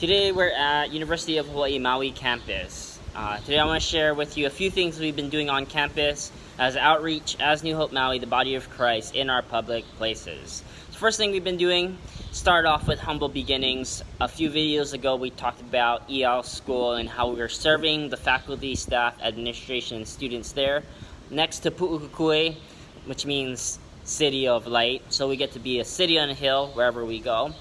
Today we're at University of Hawaii Maui campus. Today I want to share with you a few things we've been doing on campus as outreach as New Hope Maui, the body of Christ, in our public places. The first thing we've been doing, start off with humble beginnings. A few videos ago we talked about EL school and how we were serving the faculty, staff, administration, and students there. Next to Pu'ukukue, which means city of light. So we get to be a city on a hill wherever we go.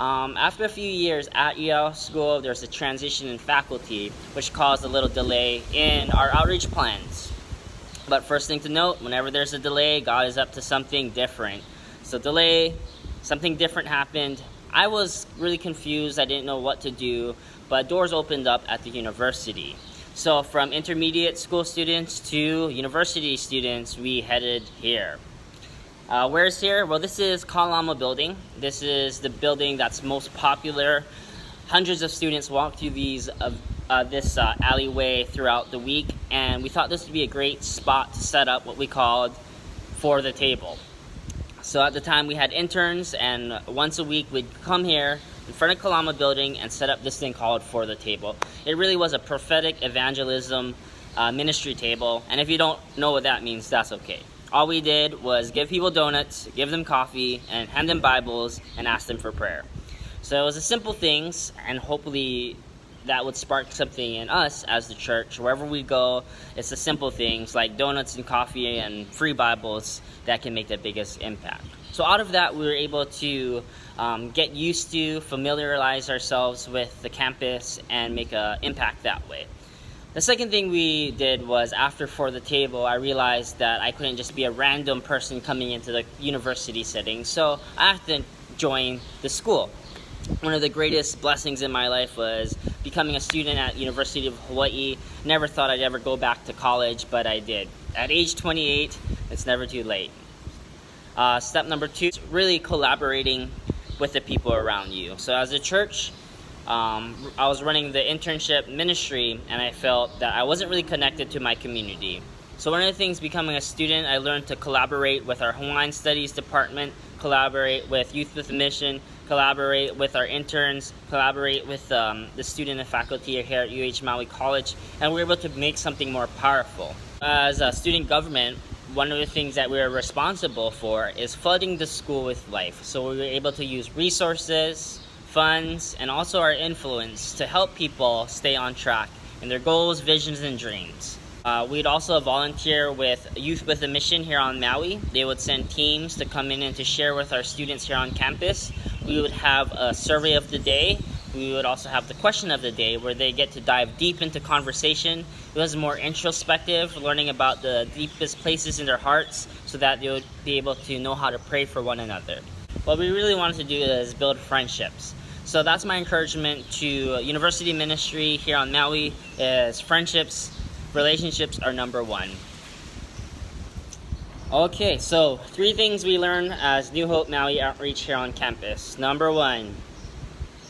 After a few years at EL school, there's a transition in faculty, which caused a little delay in our outreach plans. But first thing to note, whenever there's a delay, God is up to something different. So delay, something different happened. I was really confused. I didn't know what to do, but doors opened up at the university. So from intermediate school students to university students, we headed here. Where's here? Well, this is Kalama building. This is the building that's most popular. Hundreds of students walk through this alleyway throughout the week, and we thought this would be a great spot to set up what we called For the Table. So at the time we had interns, and once a week we'd come here in front of Kalama building and set up this thing called For the Table. It really was a prophetic evangelism ministry table, and if you don't know what that means, that's okay. All we did was give people donuts, give them coffee, and hand them Bibles, and ask them for prayer. So it was the simple things, and hopefully that would spark something in us as the church. Wherever we go, it's the simple things like donuts and coffee and free Bibles that can make the biggest impact. So out of that, we were able to get used to, familiarize ourselves with the campus, and make an impact that way. The second thing we did was, after For the Table, I realized that I couldn't just be a random person coming into the university setting, so I had to join the school. One of the greatest blessings in my life was becoming a student at University of Hawaii. Never thought I'd ever go back to college, but I did. At age 28, it's never too late. Step number 2 is really collaborating with the people around you. So as a church, I was running the internship ministry, and I felt that I wasn't really connected to my community. So one of the things becoming a student, I learned to collaborate with our Hawaiian Studies department, collaborate with Youth with a Mission, collaborate with our interns, collaborate with the student and faculty here at Maui College, and we were able to make something more powerful. As a student government, one of the things that we were responsible for is flooding the school with life. So we were able to use resources, funds, and also our influence to help people stay on track in their goals, visions, and dreams. We'd also volunteer with Youth with a Mission here on Maui. They would send teams to come in and to share with our students here on campus. We would have a survey of the day. We would also have the question of the day, where they get to dive deep into conversation. It was more introspective, learning about the deepest places in their hearts so that they would be able to know how to pray for one another. What we really wanted to do is build friendships. So that's my encouragement to university ministry here on Maui, is friendships, relationships are number one. Okay, so 3 things we learned as New Hope Maui Outreach here on campus. Number 1,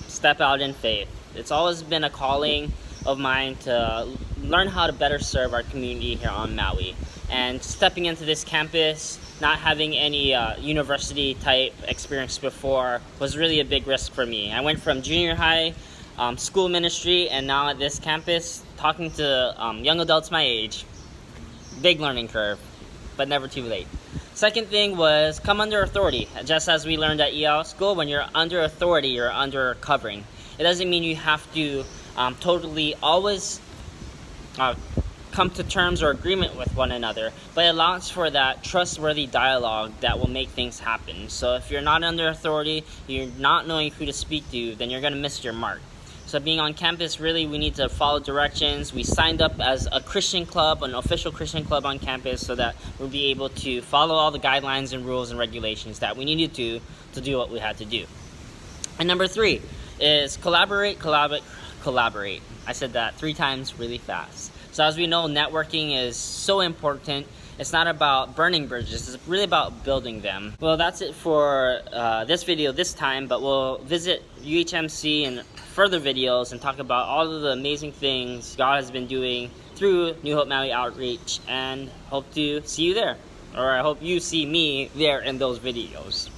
step out in faith. It's always been a calling of mine to learn how to better serve our community here on Maui. And stepping into this campus, not having any university type experience before, was really a big risk for me. I went from junior high, school ministry, and now at this campus, talking to young adults my age. Big learning curve, but never too late. Second thing was come under authority. Just as we learned at EL school, when you're under authority, you're under covering. It doesn't mean you have to totally always come to terms or agreement with one another, but it allows for that trustworthy dialogue that will make things happen. So if you're not under authority, you're not knowing who to speak to, then you're going to miss your mark. So being on campus, really, we need to follow directions. We signed up as a Christian club, an official Christian club on campus, so that we'll be able to follow all the guidelines and rules and regulations that we needed to do what we had to do. And number 3 is collaborate. I said that 3 times really fast. So as we know, networking is so important. It's not about burning bridges, it's really about building them. Well, that's it for this video this time, but we'll visit UHMC and further videos and talk about all of the amazing things God has been doing through New Hope Maui Outreach, and hope to see you there. Or I hope you see me there in those videos.